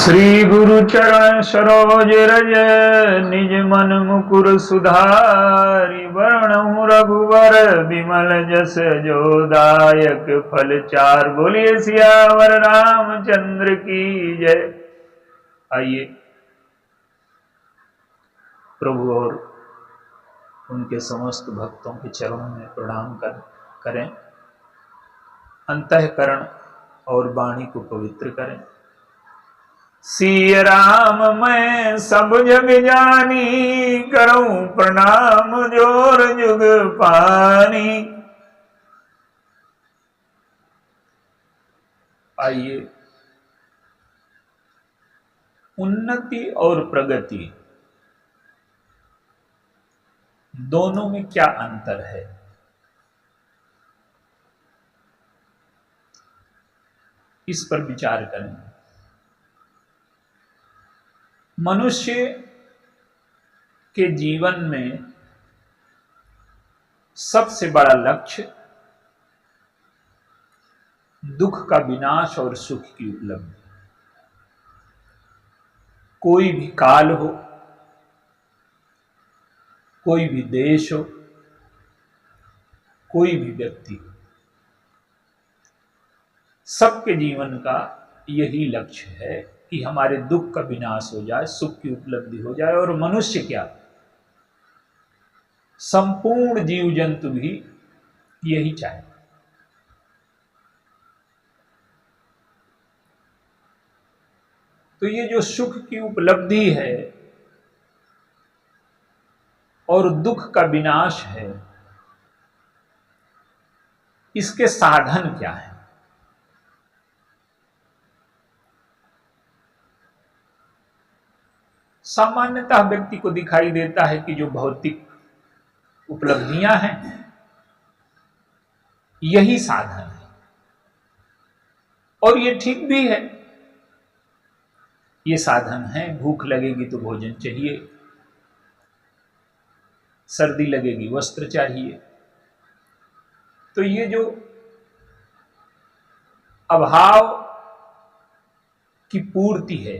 श्री गुरु चरण सरोज रज निज मन मुकुर सुधारि वर्णहु रघुवर विमल जस जो दायक फल चार। बोलिए सियावर रामचंद्र की जय। आइए प्रभु और उनके समस्त भक्तों के चरणों में प्रणाम करें, अंतःकरण और वाणी को पवित्र करें। सिय राम मैं सब जग जानी, करूं प्रणाम जोर जुग पानी। आइए, उन्नति और प्रगति दोनों में क्या अंतर है, इस पर विचार करें। मनुष्य के जीवन में सबसे बड़ा लक्ष्य दुख का विनाश और सुख की उपलब्धि। कोई भी काल हो, कोई भी देश हो, कोई भी व्यक्ति हो, सबके जीवन का यही लक्ष्य है कि हमारे दुख का विनाश हो जाए, सुख की उपलब्धि हो जाए। और मनुष्य क्या, संपूर्ण जीव जंतु भी यही चाहे। तो ये जो सुख की उपलब्धि है और दुख का विनाश है, इसके साधन क्या है? सामान्यतः व्यक्ति को दिखाई देता है कि जो भौतिक उपलब्धियां हैं यही साधन है, और ये ठीक भी है। ये साधन है। भूख लगेगी तो भोजन चाहिए, सर्दी लगेगी वस्त्र चाहिए। तो ये जो अभाव की पूर्ति है,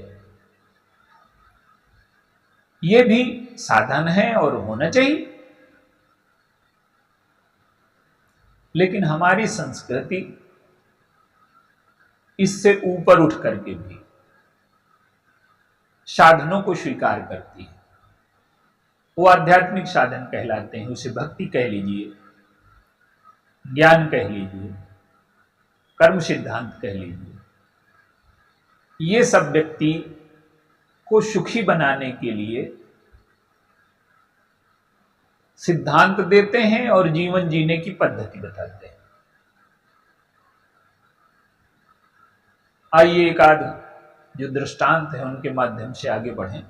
ये भी साधन है और होना चाहिए। लेकिन हमारी संस्कृति इससे ऊपर उठ करके भी साधनों को स्वीकार करती है। वो आध्यात्मिक साधन कहलाते हैं। उसे भक्ति कह लीजिए, ज्ञान कह लीजिए, कर्म सिद्धांत कह लीजिए। ये सब व्यक्ति को सुखी बनाने के लिए सिद्धांत देते हैं और जीवन जीने की पद्धति बताते हैं। आइए एक आध जो दृष्टांत है उनके माध्यम से आगे बढ़ें।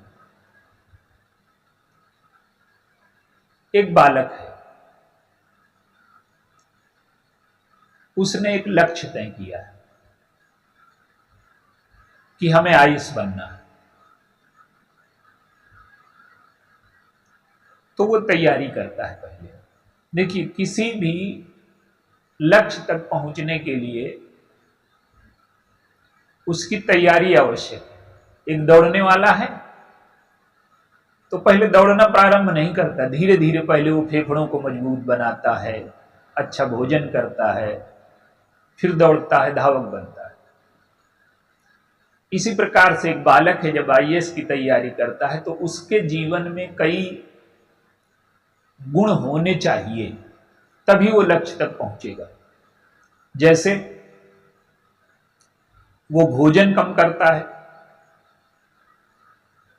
एक बालक है, उसने एक लक्ष्य तय किया है कि हमें आईएएस बनना है। तो वो तैयारी करता है पहले। देखिए, किसी भी लक्ष्य तक पहुंचने के लिए उसकी तैयारी आवश्यक है। एक दौड़ने वाला है तो पहले दौड़ना प्रारंभ नहीं करता, धीरे धीरे पहले वो फेफड़ों को मजबूत बनाता है, अच्छा भोजन करता है, फिर दौड़ता है, धावक बनता है। इसी प्रकार से एक बालक है, जब आईएएस की तैयारी करता है तो उसके जीवन में कई गुण होने चाहिए, तभी वो लक्ष्य तक पहुंचेगा। जैसे वो भोजन कम करता है,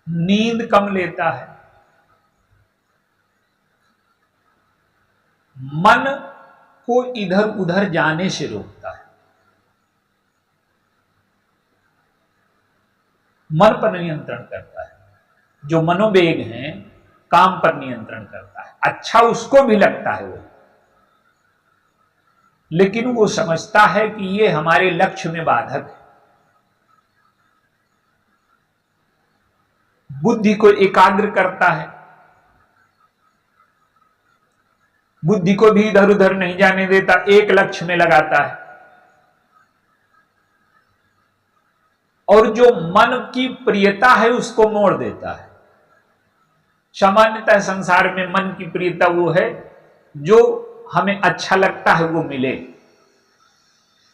नींद कम लेता है, मन को इधर उधर जाने से रोकता है, मन पर नियंत्रण करता है, जो मनोवेग हैं काम पर नियंत्रण करता है। अच्छा उसको भी लगता है वो, लेकिन वो समझता है कि ये हमारे लक्ष्य में बाधक है। बुद्धि को एकाग्र करता है, बुद्धि को भी इधर उधर नहीं जाने देता, एक लक्ष्य में लगाता है। और जो मन की प्रियता है उसको मोड़ देता है। सामान्यतः संसार में मन की प्रियता वो है जो हमें अच्छा लगता है वो मिले,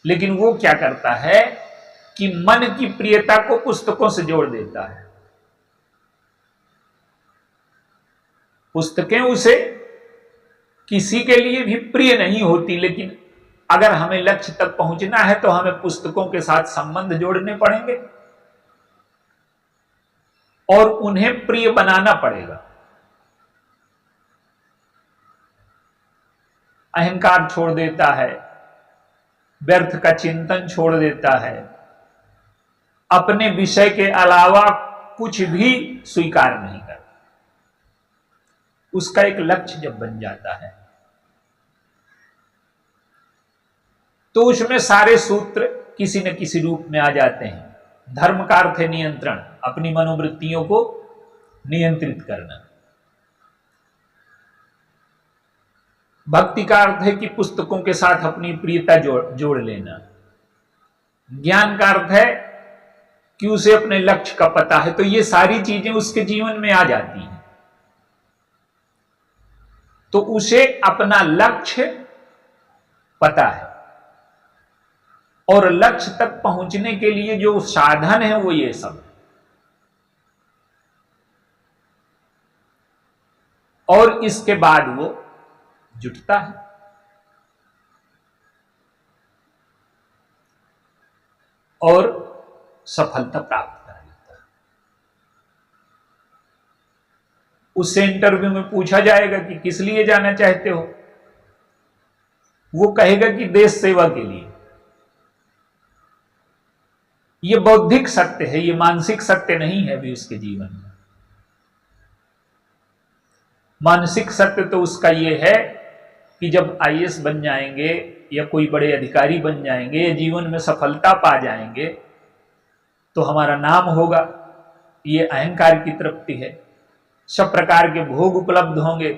लेकिन वो क्या करता है कि मन की प्रियता को पुस्तकों से जोड़ देता है। पुस्तकें उसे किसी के लिए भी प्रिय नहीं होती, लेकिन अगर हमें लक्ष्य तक पहुंचना है तो हमें पुस्तकों के साथ संबंध जोड़ने पड़ेंगे और उन्हें प्रिय बनाना पड़ेगा। अहंकार छोड़ देता है, व्यर्थ का चिंतन छोड़ देता है, अपने विषय के अलावा कुछ भी स्वीकार नहीं करता। उसका एक लक्ष्य जब बन जाता है तो उसमें सारे सूत्र किसी न किसी रूप में आ जाते हैं। धर्म का अर्थ है नियंत्रण, अपनी मनोवृत्तियों को नियंत्रित करना। भक्ति का अर्थ है कि पुस्तकों के साथ अपनी प्रियता जोड़ लेना। ज्ञान का अर्थ है कि उसे अपने लक्ष्य का पता है, तो ये सारी चीजें उसके जीवन में आ जाती हैं। तो उसे अपना लक्ष्य पता है और लक्ष्य तक पहुंचने के लिए जो साधन है वो ये सब है। और इसके बाद वो जुटता है और सफलता प्राप्त कर लेता है। उससे इंटरव्यू में पूछा जाएगा कि किस लिए जाना चाहते हो, वो कहेगा कि देश सेवा के लिए। ये बौद्धिक सत्य है, ये मानसिक सत्य नहीं है अभी उसके जीवन में। मानसिक सत्य तो उसका ये है कि जब आईएएस बन जाएंगे या कोई बड़े अधिकारी बन जाएंगे या जीवन में सफलता पा जाएंगे तो हमारा नाम होगा, ये अहंकार की तृप्ति है। सब प्रकार के भोग उपलब्ध होंगे,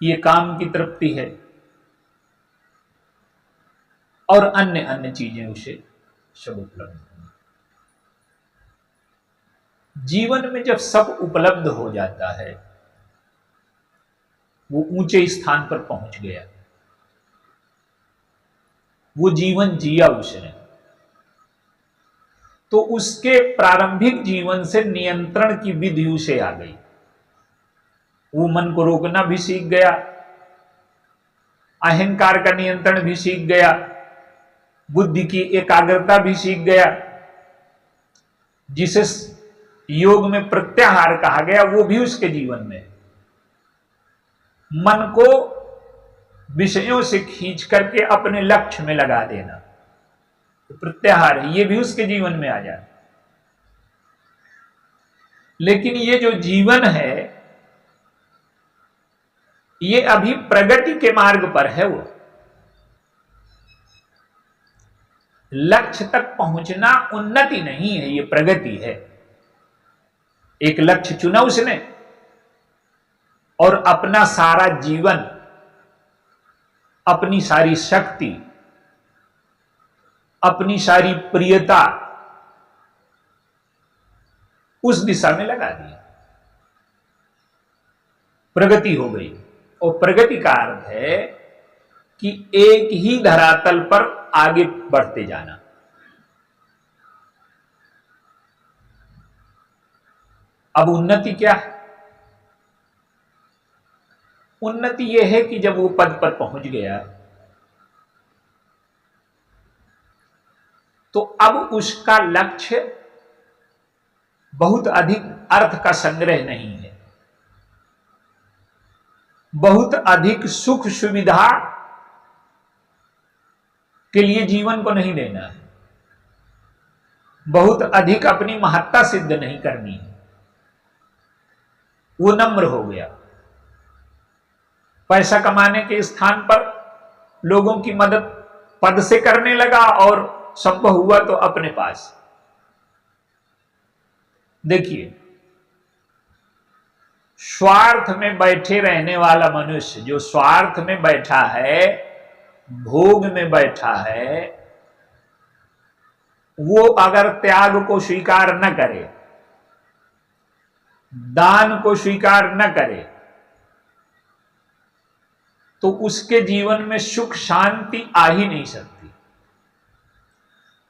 ये काम की तृप्ति है। और अन्य अन्य चीजें उसे सब उपलब्ध होंगी। जीवन में जब सब उपलब्ध हो जाता है, वो ऊंचे स्थान पर पहुंच गया, वो जीवन जिया उसने, तो उसके प्रारंभिक जीवन से नियंत्रण की विधि उसे आ गई। वो मन को रोकना भी सीख गया, अहंकार का नियंत्रण भी सीख गया, बुद्धि की एकाग्रता भी सीख गया, जिसे योग में प्रत्याहार कहा गया वो भी उसके जीवन में। मन को विषयों से खींच करके अपने लक्ष्य में लगा देना तो प्रत्याहार है, ये भी उसके जीवन में आ जाए। लेकिन ये जो जीवन है ये अभी प्रगति के मार्ग पर है। वो लक्ष्य तक पहुंचना उन्नति नहीं है, ये प्रगति है। एक लक्ष्य चुना उसने और अपना सारा जीवन, अपनी सारी शक्ति, अपनी सारी प्रियता उस दिशा में लगा दी, प्रगति हो गई। और प्रगति का अर्थ है कि एक ही धरातल पर आगे बढ़ते जाना। अब उन्नति क्या है? उन्नति यह है कि जब वो पद पर पहुंच गया तो अब उसका लक्ष्य बहुत अधिक अर्थ का संग्रह नहीं है, बहुत अधिक सुख सुविधा के लिए जीवन को नहीं देना है, बहुत अधिक अपनी महत्ता सिद्ध नहीं करनी है। वो नम्र हो गया, पैसा कमाने के स्थान पर लोगों की मदद पद से करने लगा और संभव हुआ तो अपने पास। देखिए, स्वार्थ में बैठे रहने वाला मनुष्य, जो स्वार्थ में बैठा है, भोग में बैठा है, वो अगर त्याग को स्वीकार न करे, दान को स्वीकार न करे, तो उसके जीवन में सुख शांति आ ही नहीं सकती।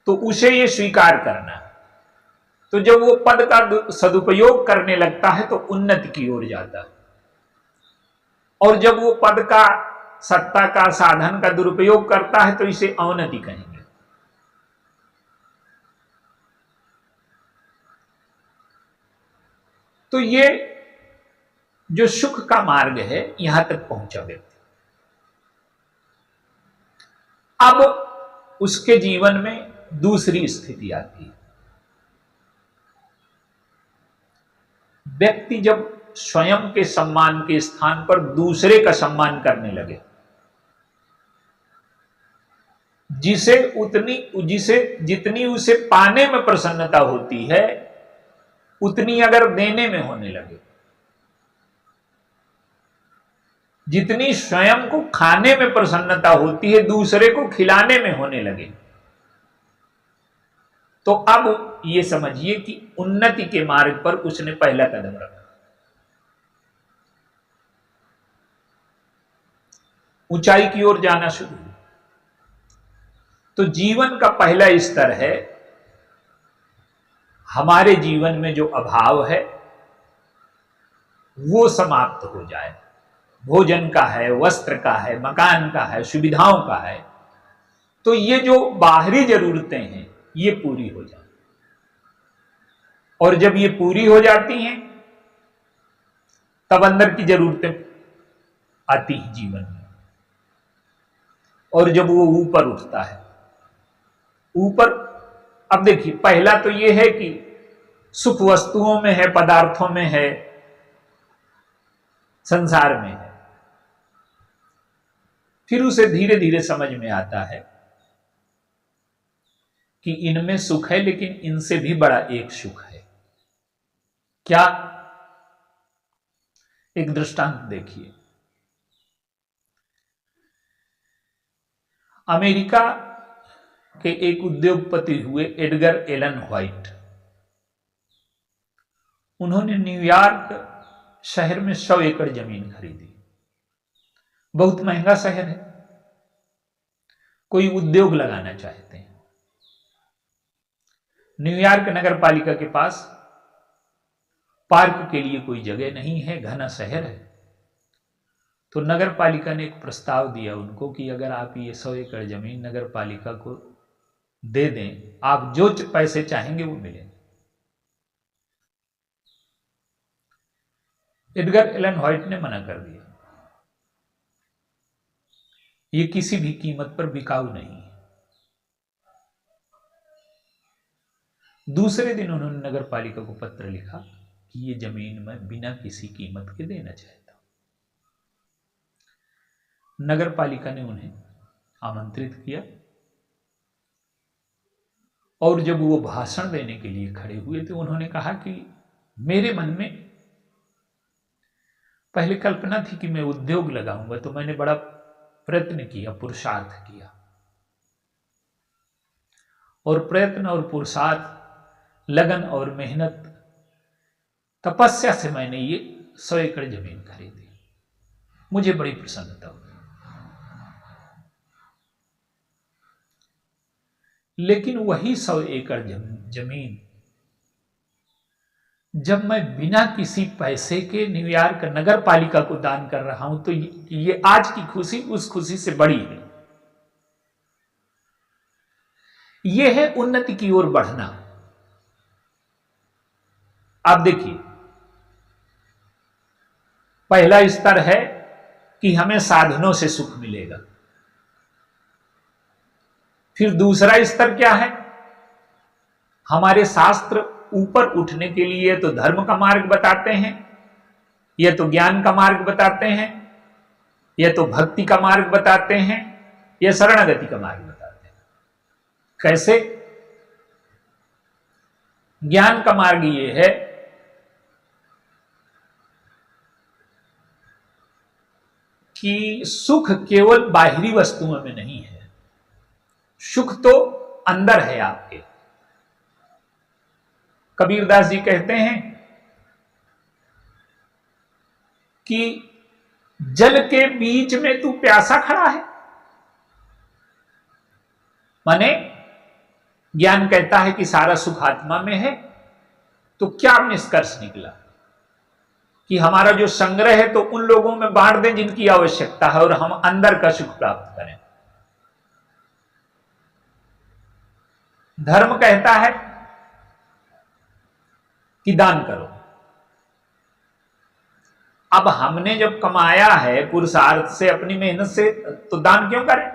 तो उसे ये स्वीकार करना है। तो जब वो पद का सदुपयोग करने लगता है तो उन्नति की ओर जाता है, और जब वो पद का, सत्ता का, साधन का दुरुपयोग करता है तो इसे अवनति कहेंगे। तो ये जो सुख का मार्ग है, यहां तक पहुंचा व्यक्ति। अब उसके जीवन में दूसरी स्थिति आती है। व्यक्ति जब स्वयं के सम्मान के स्थान पर दूसरे का सम्मान करने लगे, जिसे जितनी उसे पाने में प्रसन्नता होती है उतनी अगर देने में होने लगे, जितनी स्वयं को खाने में प्रसन्नता होती है दूसरे को खिलाने में होने लगे, तो अब ये समझिए कि उन्नति के मार्ग पर उसने पहला कदम रखा। ऊंचाई की ओर जाना शुरू। तो जीवन का पहला स्तर है, हमारे जीवन में जो अभाव है वो समाप्त हो जाए। भोजन का है, वस्त्र का है, मकान का है, सुविधाओं का है, तो ये जो बाहरी जरूरतें हैं ये पूरी हो जाए। और जब ये पूरी हो जाती हैं तब अंदर की जरूरतें आती हैं जीवन में। और जब वो ऊपर उठता है, ऊपर, अब देखिए पहला तो ये है कि सुख वस्तुओं में है, पदार्थों में है, संसार में है। फिर उसे धीरे धीरे समझ में आता है कि इनमें सुख है, लेकिन इनसे भी बड़ा एक सुख है। क्या? एक दृष्टांत देखिए। अमेरिका के एक उद्योगपति हुए एडगर एलन व्हाइट, उन्होंने न्यूयॉर्क शहर में 100 एकड़ जमीन खरीदी। बहुत महंगा शहर है, कोई उद्योग लगाना चाहते हैं। न्यूयॉर्क नगर पालिका के पास पार्क के लिए कोई जगह नहीं है, घना शहर है। तो नगर पालिका ने एक प्रस्ताव दिया उनको कि अगर आप ये 100 एकड़ जमीन नगर पालिका को दे दें, आप जो पैसे चाहेंगे वो मिलेंगे। एडगर एलन व्हाइट ने मना कर दिया, ये किसी भी कीमत पर बिकाऊ नहीं है। दूसरे दिन उन्होंने नगर पालिका को पत्र लिखा कि ये जमीन मैं बिना किसी कीमत के देना चाहता हूं। नगर पालिका ने उन्हें आमंत्रित किया, और जब वो भाषण देने के लिए खड़े हुए तो उन्होंने कहा कि मेरे मन में पहले कल्पना थी कि मैं उद्योग लगाऊंगा, तो मैंने बड़ा प्रयत्न किया, पुरुषार्थ किया, और प्रयत्न और पुरुषार्थ, लगन और मेहनत, तपस्या से मैंने ये 100 एकड़ जमीन खरीदी। मुझे बड़ी प्रसन्नता हुई। लेकिन वही 100 एकड़ जमीन जब मैं बिना किसी पैसे के न्यूयॉर्क नगर पालिका को दान कर रहा हूं, तो ये आज की खुशी उस खुशी से बड़ी है। यह है उन्नति की ओर बढ़ना। आप देखिए, पहला स्तर है कि हमें साधनों से सुख मिलेगा। फिर दूसरा स्तर क्या है? हमारे शास्त्र ऊपर उठने के लिए तो धर्म का मार्ग बताते हैं, या तो ज्ञान का मार्ग बताते हैं, या तो भक्ति का मार्ग बताते हैं, या शरणागति का मार्ग बताते हैं। कैसे? ज्ञान का मार्ग ये है कि सुख केवल बाहरी वस्तुओं में नहीं है, सुख तो अंदर है आपके। कबीरदास जी कहते हैं कि जल के बीच में तू प्यासा खड़ा है। माने ज्ञान कहता है कि सारा सुख आत्मा में है, तो क्या निष्कर्ष निकला कि हमारा जो संग्रह है तो उन लोगों में बांट दें जिनकी आवश्यकता है और हम अंदर का सुख प्राप्त करें। धर्म कहता है कि दान करो। अब हमने जब कमाया है पुरुषार्थ से, अपनी मेहनत से, तो दान क्यों करें?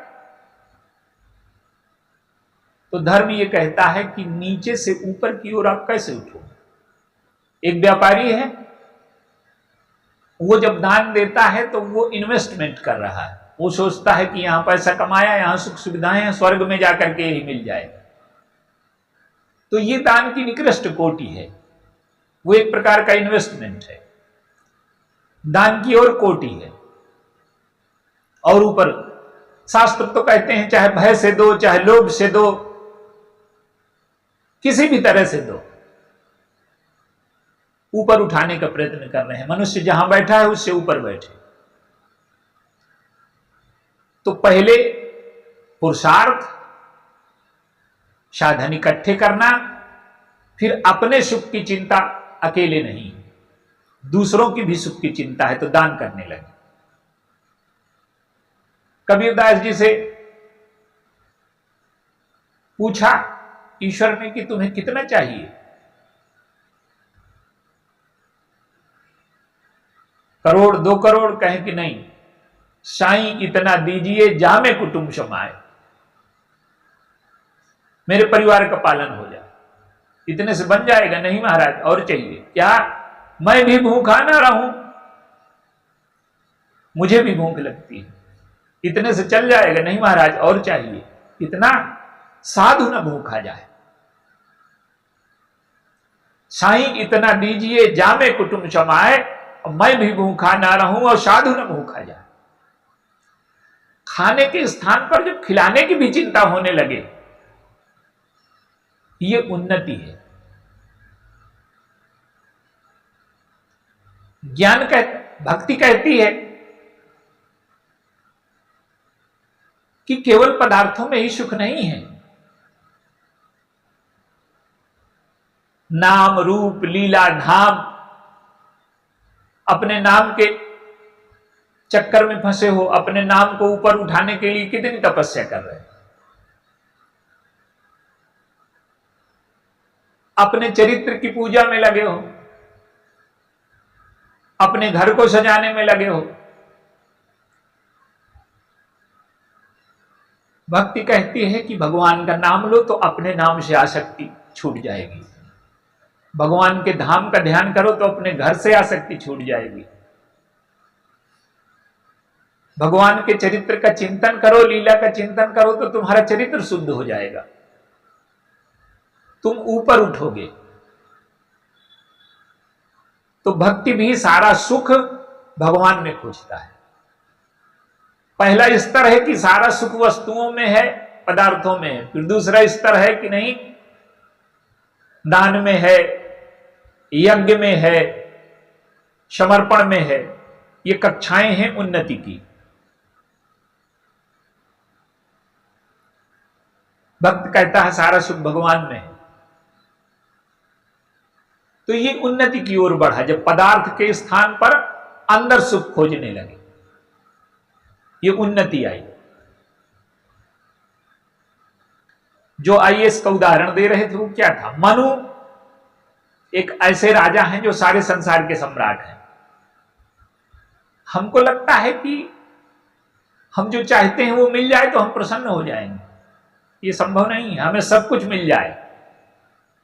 तो धर्म यह कहता है कि नीचे से ऊपर की ओर आप कैसे उठो। एक व्यापारी है, वो जब दान देता है तो वो इन्वेस्टमेंट कर रहा है। वो सोचता है कि यहां पैसा कमाया, यहां सुख सुविधाएं हैं, स्वर्ग में जाकर के ही मिल जाएगा। तो ये दान की निकृष्ट कोटि है, वो एक प्रकार का इन्वेस्टमेंट है। दान की और कोटि है। और ऊपर शास्त्र तो कहते हैं चाहे भय से दो, चाहे लोभ से दो, किसी भी तरह से दो, ऊपर उठाने का प्रयत्न कर रहे हैं। मनुष्य जहां बैठा है उससे ऊपर बैठे। तो पहले पुरुषार्थ, साधन इकट्ठे करना, फिर अपने सुख की चिंता, अकेले नहीं, दूसरों की भी सुख की चिंता है तो दान करने लगे। कबीरदास जी से पूछा ईश्वर ने कि तुम्हें कितना चाहिए? करोड़, 2 करोड़? कहे कि नहीं, साईं इतना दीजिए जामे कुटुंब समाए, मेरे परिवार का पालन हो जाए, इतने से बन जाएगा? नहीं महाराज, और चाहिए। क्या मैं भी भूखा ना रहूं? मुझे भी भूख लगती है, इतने से चल जाएगा? नहीं महाराज, और चाहिए। इतना साधु न भूखा जाए। साईं इतना दीजिए जामे कुटुंब समाए, मैं भी भूखा ना रहूं और साधु न भूखा जाए। खाने के स्थान पर जब खिलाने की भी चिंता होने लगे, ये उन्नति है। भक्ति कहती है कि केवल पदार्थों में ही सुख नहीं है। नाम, रूप, लीला, धाम, अपने नाम के चक्कर में फंसे हो, अपने नाम को ऊपर उठाने के लिए कितनी तपस्या कर रहे हैं। अपने चरित्र की पूजा में लगे हो, अपने घर को सजाने में लगे हो। भक्ति कहती है कि भगवान का नाम लो तो अपने नाम से आसक्ति छूट जाएगी। भगवान के धाम का ध्यान करो तो अपने घर से आसक्ति छूट जाएगी। भगवान के चरित्र का चिंतन करो, लीला का चिंतन करो तो तुम्हारा चरित्र शुद्ध हो जाएगा, तुम ऊपर उठोगे। तो भक्ति भी सारा सुख भगवान में खोजता है। पहला स्तर है कि सारा सुख वस्तुओं में है, पदार्थों में है। फिर दूसरा स्तर है कि नहीं, दान में है, यज्ञ में है, समर्पण में है। ये कक्षाएं हैं उन्नति की। भक्त कहता है सारा सुख भगवान में है। तो ये उन्नति की ओर बढ़ा जब पदार्थ के स्थान पर अंदर सुख खोजने लगे, ये उन्नति आई। जो आईएएस का उदाहरण दे रहे थे वो क्या था? मनु एक ऐसे राजा हैं जो सारे संसार के सम्राट हैं। हमको लगता है कि हम जो चाहते हैं वो मिल जाए तो हम प्रसन्न हो जाएंगे। ये संभव नहीं है। हमें सब कुछ मिल जाए,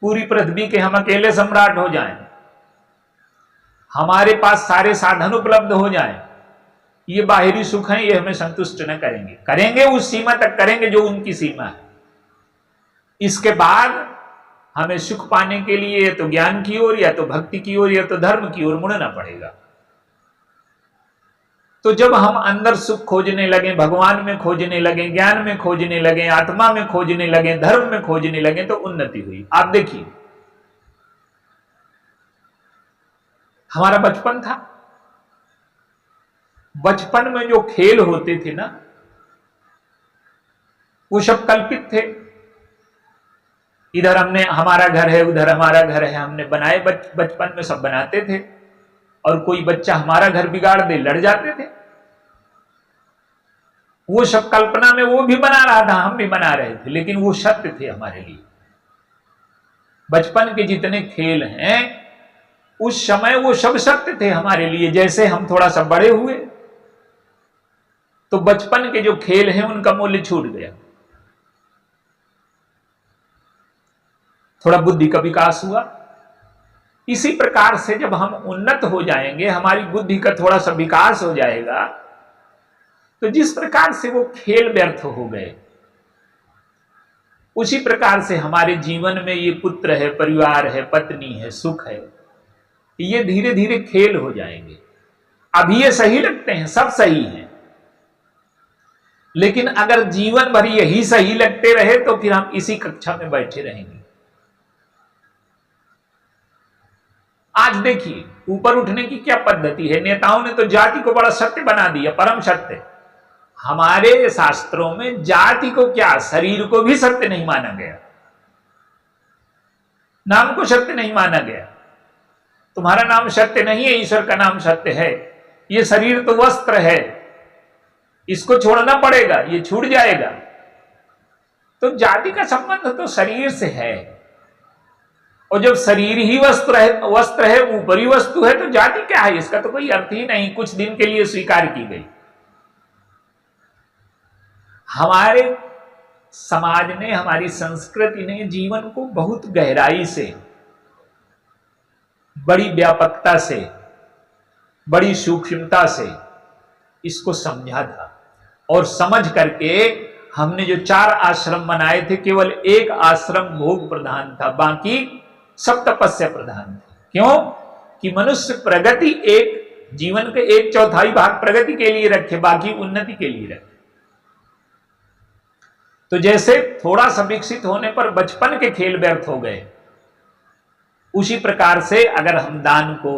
पूरी पृथ्वी के हम अकेले सम्राट हो जाएं, हमारे पास सारे साधन उपलब्ध हो जाएं, ये बाहरी सुख हैं, ये हमें संतुष्ट न करेंगे। करेंगे उस सीमा तक करेंगे जो उनकी सीमा है। इसके बाद हमें सुख पाने के लिए या तो ज्ञान की ओर, या तो भक्ति की ओर, या तो धर्म की ओर मुड़ना पड़ेगा। तो जब हम अंदर सुख खोजने लगे, भगवान में खोजने लगे, ज्ञान में खोजने लगे, आत्मा में खोजने लगे, धर्म में खोजने लगे, तो उन्नति हुई। आप देखिए हमारा बचपन था। बचपन में जो खेल होते थे ना, वो सब कल्पित थे। इधर हमने हमारा घर है, उधर हमारा घर है, हमने बनाए बचपन में सब बनाते थे। और कोई बच्चा हमारा घर बिगाड़ दे, लड़ जाते थे। वो सब कल्पना में वो भी बना रहा था, हम भी बना रहे थे, लेकिन वो सत्य थे हमारे लिए। बचपन के जितने खेल हैं उस समय वो सब सत्य थे हमारे लिए। जैसे हम थोड़ा सा बड़े हुए तो बचपन के जो खेल हैं उनका मूल्य छूट गया। थोड़ा बुद्धि का विकास हुआ। इसी प्रकार से जब हम उन्नत हो जाएंगे, हमारी बुद्धि का थोड़ा सा विकास हो जाएगा, तो जिस प्रकार से वो खेल व्यर्थ हो गए, उसी प्रकार से हमारे जीवन में ये पुत्र है, परिवार है, पत्नी है, सुख है, ये धीरे धीरे खेल हो जाएंगे। अभी ये सही लगते हैं, सब सही हैं, लेकिन अगर जीवन भर यही सही लगते रहे तो फिर हम इसी कक्षा में बैठे रहेंगे। आज देखिए ऊपर उठने की क्या पद्धति है। नेताओं ने तो जाति को बड़ा सत्य बना दिया, परम सत्य। हमारे शास्त्रों में जाति को क्या, शरीर को भी सत्य नहीं माना गया, नाम को सत्य नहीं माना गया। तुम्हारा नाम सत्य नहीं है, ईश्वर का नाम सत्य है। ये शरीर तो वस्त्र है, इसको छोड़ना पड़ेगा, ये छूट जाएगा। तो जाति का संबंध तो शरीर से है, और जब शरीर ही वस्त्र है, ऊपरी वस्तु है, तो जाति क्या है, इसका तो कोई अर्थ ही नहीं। कुछ दिन के लिए स्वीकार की गई। हमारे समाज ने, हमारी संस्कृति ने जीवन को बहुत गहराई से, बड़ी व्यापकता से, बड़ी सूक्ष्मता से इसको समझा था। और समझ करके हमने जो 4 आश्रम बनाए थे, केवल एक आश्रम भोग प्रधान था, बाकी सब तपस्या प्रधान थे। क्यों? कि मनुष्य प्रगति, एक जीवन के 1/4 भाग प्रगति के लिए रखे, बाकी उन्नति के लिए रखे। तो जैसे थोड़ा सा विकसित होने पर बचपन के खेल व्यर्थ हो गए, उसी प्रकार से अगर हम दान को,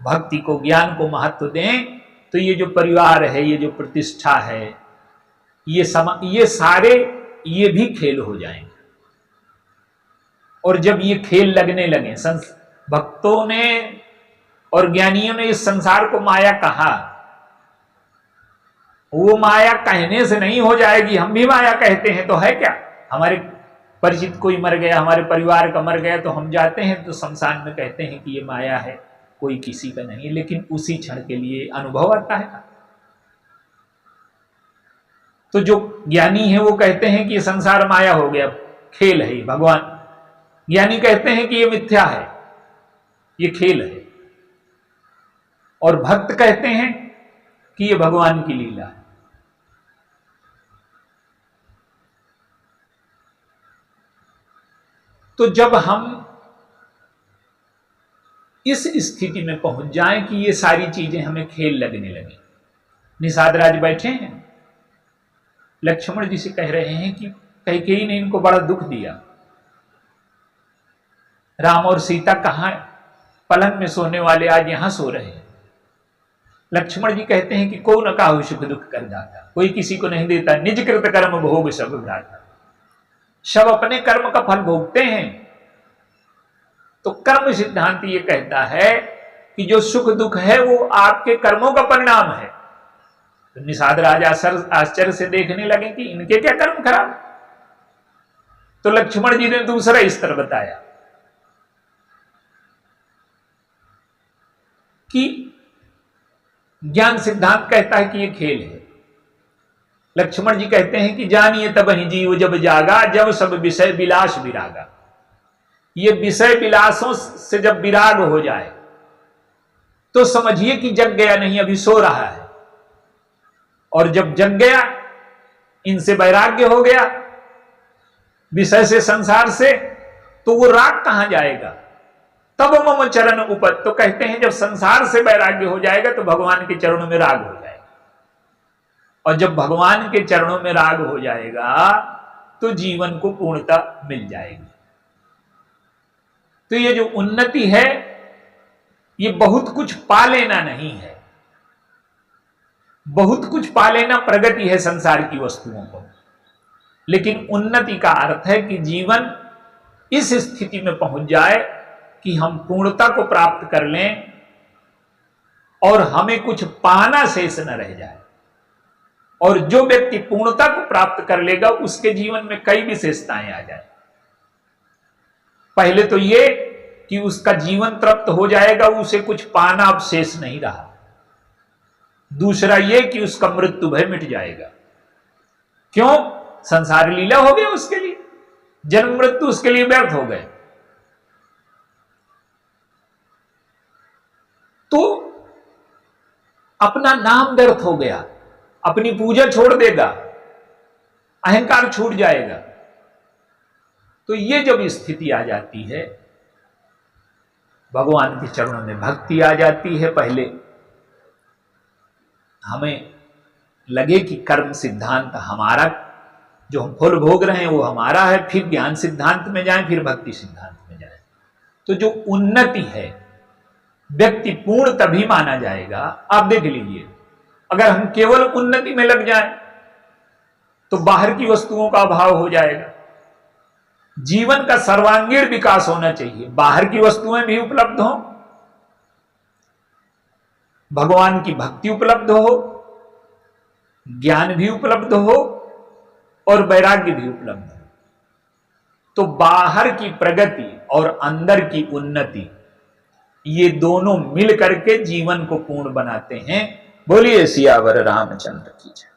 भक्ति को, ज्ञान को महत्व दें, तो ये जो परिवार है, ये जो प्रतिष्ठा है, ये सारे ये भी खेल हो जाएंगे। और जब ये खेल लगने लगे, भक्तों ने और ज्ञानियों ने इस संसार को माया कहा, वो माया कहने से नहीं हो जाएगी। हम भी माया कहते हैं तो है क्या? हमारे परिचित कोई मर गया, हमारे परिवार का मर गया, तो हम जाते हैं तो शमशान में कहते हैं कि ये माया है, कोई किसी का नहीं, लेकिन उसी क्षण के लिए अनुभव आता है। तो जो ज्ञानी है वो कहते हैं कि ये संसार माया हो गया, खेल है, भगवान। ज्ञानी कहते हैं कि ये मिथ्या है, ये खेल है। और भक्त कहते हैं कि ये भगवान की लीला है। तो जब हम इस स्थिति में पहुंच जाएं कि ये सारी चीजें हमें खेल लगने लगे। निषाद राज बैठे हैं, लक्ष्मण जी से कह रहे हैं कि कैकेयी ने इनको बड़ा दुख दिया। राम और सीता कहां, पलंग में सोने वाले आज यहां सो रहे हैं। लक्ष्मण जी कहते हैं कि को न काहू सुख दुख कर दाता, कोई किसी को नहीं देता, निज कृत कर्म भोग सब भ्राता। सब अपने कर्म का फल भोगते हैं। तो कर्म सिद्धांत ये कहता है कि जो सुख दुख है वो आपके कर्मों का परिणाम है। तो निषाद राजा आश्चर्य से देखने लगे कि इनके क्या कर्म खराब। तो लक्ष्मण जी ने दूसरा स्तर बताया कि ज्ञान सिद्धांत कहता है कि ये खेल है। लक्ष्मण जी कहते हैं कि जानिए तब ही जीव जब जागा, जब सब विषय विलास विरागा। ये विषय विलासों से जब विराग हो जाए तो समझिए कि जग गया नहीं, अभी सो रहा है। और जब जग गया, इनसे वैराग्य हो गया, विषय से, संसार से, तो वो राग कहां जाएगा? तब मम चरण उपत। तो कहते हैं जब संसार से वैराग्य हो जाएगा तो भगवान के चरणों में राग हो जाएगा। और जब भगवान के चरणों में राग हो जाएगा तो जीवन को पूर्णता मिल जाएगी। तो ये जो उन्नति है ये बहुत कुछ पा लेना नहीं है। बहुत कुछ पा लेना प्रगति है संसार की वस्तुओं को, लेकिन उन्नति का अर्थ है कि जीवन इस स्थिति में पहुंच जाए कि हम पूर्णता को प्राप्त कर लें और हमें कुछ पाना शेष न रह जाए। और जो व्यक्ति पूर्णता को प्राप्त कर लेगा उसके जीवन में कई विशेषताएं आ जाए। पहले तो ये कि उसका जीवन तृप्त हो जाएगा, उसे कुछ पाना अब शेष नहीं रहा। दूसरा ये कि उसका मृत्यु भय मिट जाएगा। क्यों? संसार लीला हो गया उसके लिए, जन्म मृत्यु उसके लिए व्यर्थ हो गए। तो अपना नाम व्यर्थ हो गया, अपनी पूजा छोड़ देगा, अहंकार छूट जाएगा। तो ये जब स्थिति आ जाती है, भगवान के चरणों में भक्ति आ जाती है। पहले हमें लगे कि कर्म सिद्धांत हमारा, जो हम फल भोग रहे हैं वो हमारा है, फिर ज्ञान सिद्धांत में जाएं, फिर भक्ति सिद्धांत में जाएं। तो जो उन्नति है, व्यक्ति पूर्ण तभी माना जाएगा। आप देख लीजिए, अगर हम केवल उन्नति में लग जाएं तो बाहर की वस्तुओं का अभाव हो जाएगा। जीवन का सर्वांगीण विकास होना चाहिए, बाहर की वस्तुएं भी उपलब्ध हो, भगवान की भक्ति उपलब्ध हो, ज्ञान भी उपलब्ध हो और वैराग्य भी उपलब्ध हो। तो बाहर की प्रगति और अंदर की उन्नति, ये दोनों मिल करके जीवन को पूर्ण बनाते हैं। बोलिए सियावर रामचंद्र की जय।